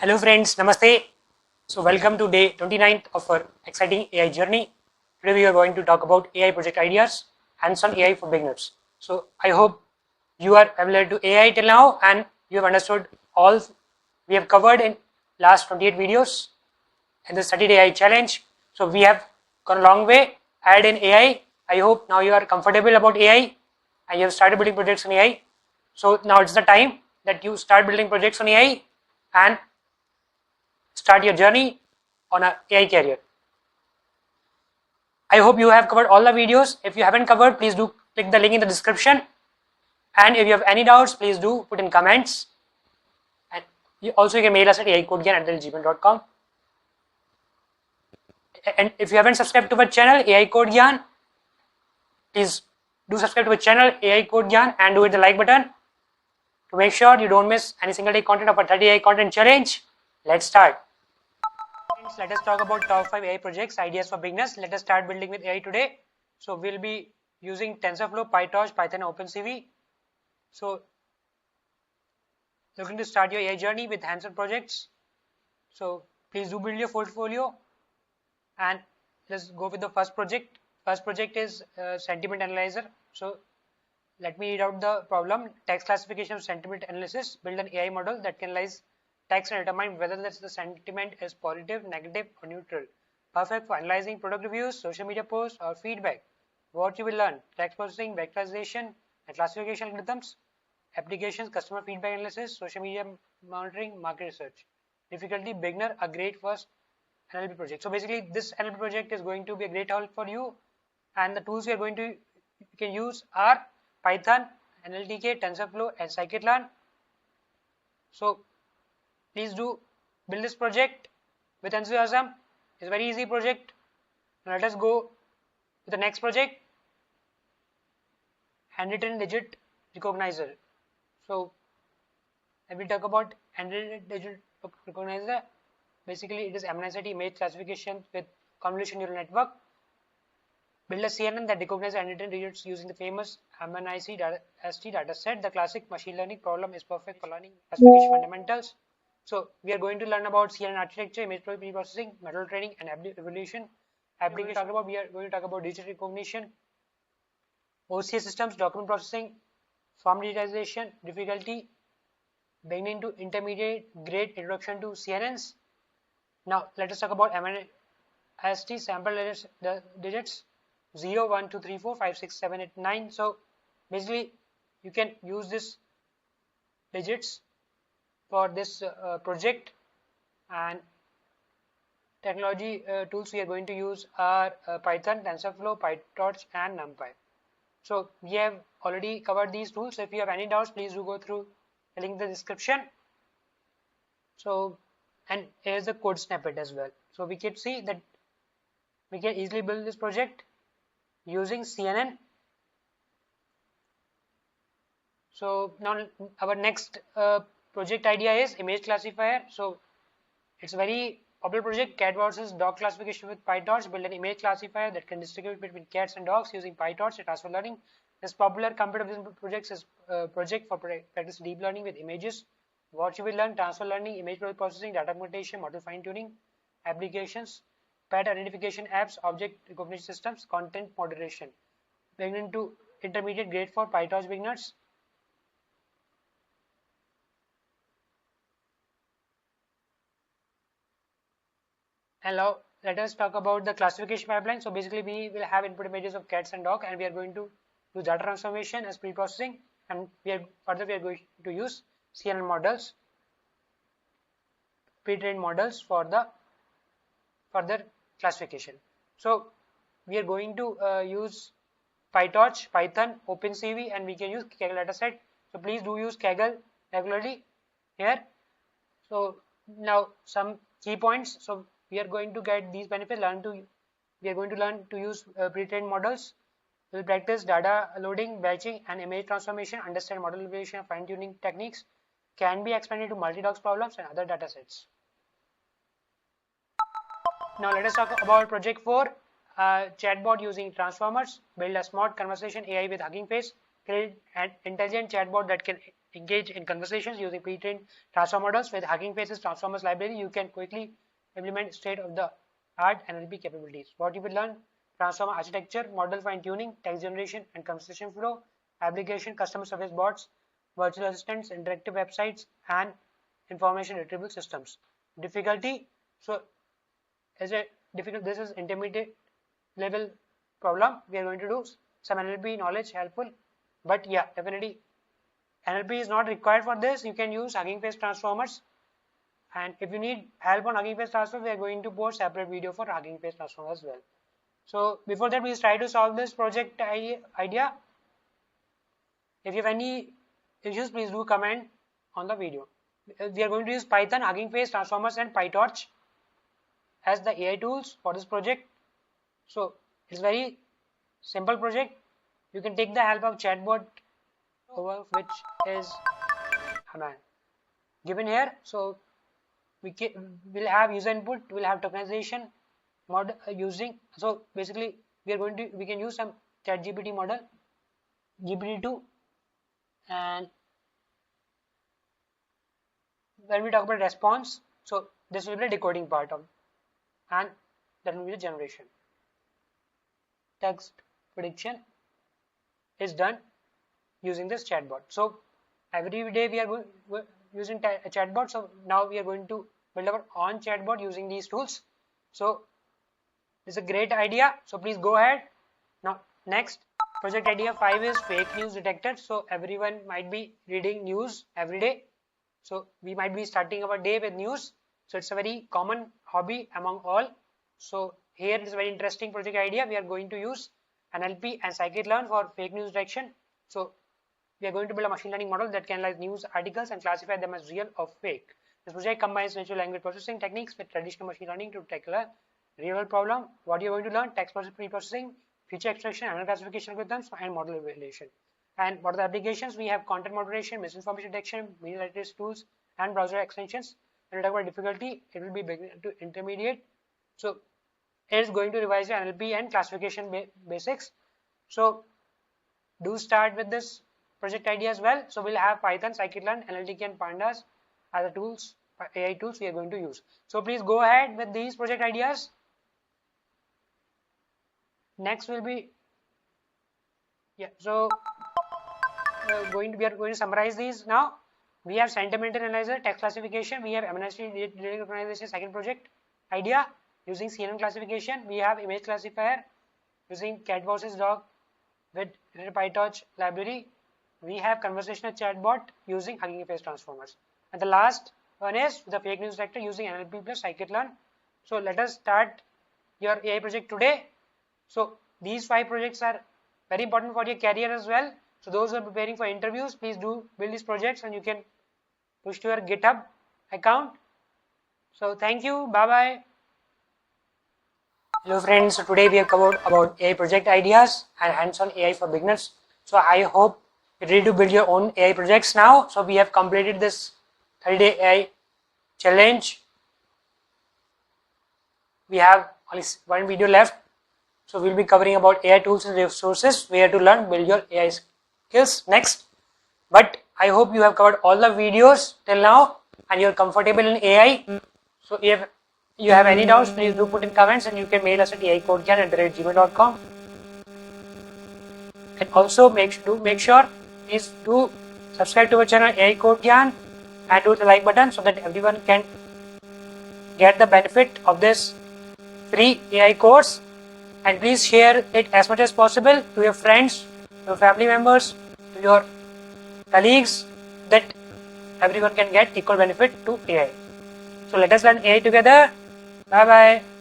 Hello friends, Namaste. So welcome to day 29th of our exciting AI journey. Today we are going to talk about AI project ideas, hands-on AI for beginners. So I hope you are familiar to AI till now and you have understood all we have covered in last 28 videos in the 30-day AI challenge. So we have gone a long way add in AI. I hope now you are comfortable about AI and you have started building projects on AI. So now it's the time that you start building projects on AI and start your journey on an AI career. I hope you have covered all the videos. If you haven't covered, please do click the link in the description. And if you have any doubts, please do put in comments. And you can mail us at aicodegyan@gmail.com. And if you haven't subscribed to our channel, AI Code Gyan, please do subscribe to our channel, AI Code Gyan, and do hit the like button to make sure you don't miss any single day content of our 30 AI content challenge. Let's start. Let us talk about top 5 AI projects, ideas for beginners. Let us start building with AI today. So we'll be using TensorFlow, PyTorch, Python, OpenCV. So looking to start your AI journey with hands-on projects. So please do build your portfolio and let's go with the first project. First project is sentiment analyzer. So let me read out the problem. Text classification of sentiment analysis. Build an AI model that can analyze text and determine whether the sentiment is positive, negative, or neutral. Perfect for analyzing product reviews, social media posts, or feedback. What you will learn: text processing, vectorization, and classification algorithms, applications, customer feedback analysis, social media monitoring, market research. Difficulty: beginner, a great first NLP project. So basically, this NLP project is going to be a great help for you, and the tools you are going to you can use are Python, NLTK, TensorFlow, and scikit-learn. So please do build this project with enthusiasm. It's a very easy project. Now let us go to the next project, handwritten digit recognizer. So let me talk about handwritten digit recognizer. Basically, it is MNIST image classification with convolution neural network. Build a CNN that recognizes handwritten digits using the famous MNIST data set. The classic machine learning problem is perfect for learning classification fundamentals. So we are going to learn about CNN architecture, image processing, model training, and evolution. We are going to talk about digital recognition, OCA systems, document processing, form digitization, difficulty, beginning to intermediate grade introduction to CNNs. Now let us talk about MNIST sample digits 0, 1, 2, 3, 4, 5, 6, 7, 8, 9. So basically you can use this digits for this project, and technology tools we are going to use are Python, TensorFlow, PyTorch, and NumPy. So we have already covered these tools. If you have any doubts, please do go through the link in the description. So, and here's the code snippet as well. So we can see that we can easily build this project using CNN. So now our next project idea is image classifier. So it's a very popular project, cat versus dog classification with PyTorch. Build an image classifier that can distinguish between cats and dogs using PyTorch and transfer learning. This popular computer vision project is a project for practice deep learning with images. What you will learn: transfer learning, image processing, data augmentation, model fine tuning, applications, pet identification apps, object recognition systems, content moderation. Beginning to intermediate grade for PyTorch beginners. And now let us talk about the classification pipeline. So basically we will have input images of cats and dog, and we are going to do data transformation as pre-processing, and we are going to use CNN models, pre-trained models for the further classification. So we are going to use PyTorch, Python, OpenCV, and we can use Kaggle dataset. So please do use Kaggle regularly here. So now some key points. So we are going to get these benefits. We are going to learn to use pre-trained models. We will practice data loading, batching, and image transformation. Understand model evaluation and fine-tuning techniques. Can be expanded to multi-dogs problems and other data sets. Now let us talk about project 4. Chatbot using transformers. Build a smart conversation AI with Hugging Face. Create an intelligent chatbot that can engage in conversations using pre-trained transform models. With Hugging Face's Transformers library, you can quickly implement state-of-the-art NLP capabilities. What you will learn: transformer architecture, model fine-tuning, text generation and conversation flow, application, customer service bots, virtual assistants, interactive websites, and information retrieval systems. Difficulty: so as a difficult, this is intermediate level problem. We are going to do some NLP knowledge helpful, but yeah, definitely NLP is not required for this. You can use Hugging Face transformers, and if you need help on Hugging Face transformers, we are going to post separate video for Hugging Face transformers as well. So before that, please try to solve this project idea. If you have any issues, please do comment on the video. We are going to use Python, Hugging Face transformers, and PyTorch as the AI tools for this project. So it's very simple project. You can take the help of Chatbot, over which is given here. So we'll have user input, we'll have tokenization model using. So basically, we can use some ChatGPT model, GPT-2, and when we talk about response, so this will be the decoding part of, and that will be the generation. Text prediction is done using this chatbot. So every day we are using a chatbot. So now we are going to build our own chatbot using these tools. So this is a great idea. So please go ahead. Now next project idea 5 is fake news detector. So everyone might be reading news every day. So we might be starting our day with news. So it's a very common hobby among all. So here is a very interesting project idea. We are going to use NLP and scikit-learn for fake news detection. So we are going to build a machine learning model that can analyze news articles and classify them as real or fake. This project combines natural language processing techniques with traditional machine learning to tackle a real world problem. What you are going to learn: text pre-processing, feature extraction, anal classification algorithms, and model evaluation. And what are the applications? We have content moderation, misinformation detection, media literacy tools, and browser extensions. When we talk about difficulty, it will be beginner to intermediate. So it is going to revise your NLP and classification basics. So do start with this project idea as well. So we'll have Python, scikit-learn, NLTK, and pandas as the tools, AI tools we are going to use. So please go ahead with these project ideas. Next will be so we are going to summarize these now. We have sentiment analyzer, text classification. We have MNIST data organization, second project idea using CNN classification. We have image classifier using cat versus dog with PyTorch library. We have conversational chatbot using Hugging Face transformers. And the last one is the fake news detector using NLP plus scikit-learn. So let us start your AI project today. So these 5 projects are very important for your career as well. So those who are preparing for interviews, please do build these projects and you can push to your GitHub account. So thank you. Bye bye. Hello friends. So today we have covered about AI project ideas and hands-on AI for beginners. So I hope you're ready to build your own AI projects now. So we have completed this 30-day AI challenge. We have only one video left. So we'll be covering about AI tools and resources where to learn, build your AI skills next. But I hope you have covered all the videos till now and you're comfortable in AI. So if you have any doubts, please do put in comments and you can mail us at aicodegyan@gmail.com. And also make sure please do subscribe to our channel aicodegyan and do the like button so that everyone can get the benefit of this free AI course. And please share it as much as possible to your friends, to your family members, to your colleagues, that everyone can get equal benefit to AI. So let us learn AI together. Bye bye.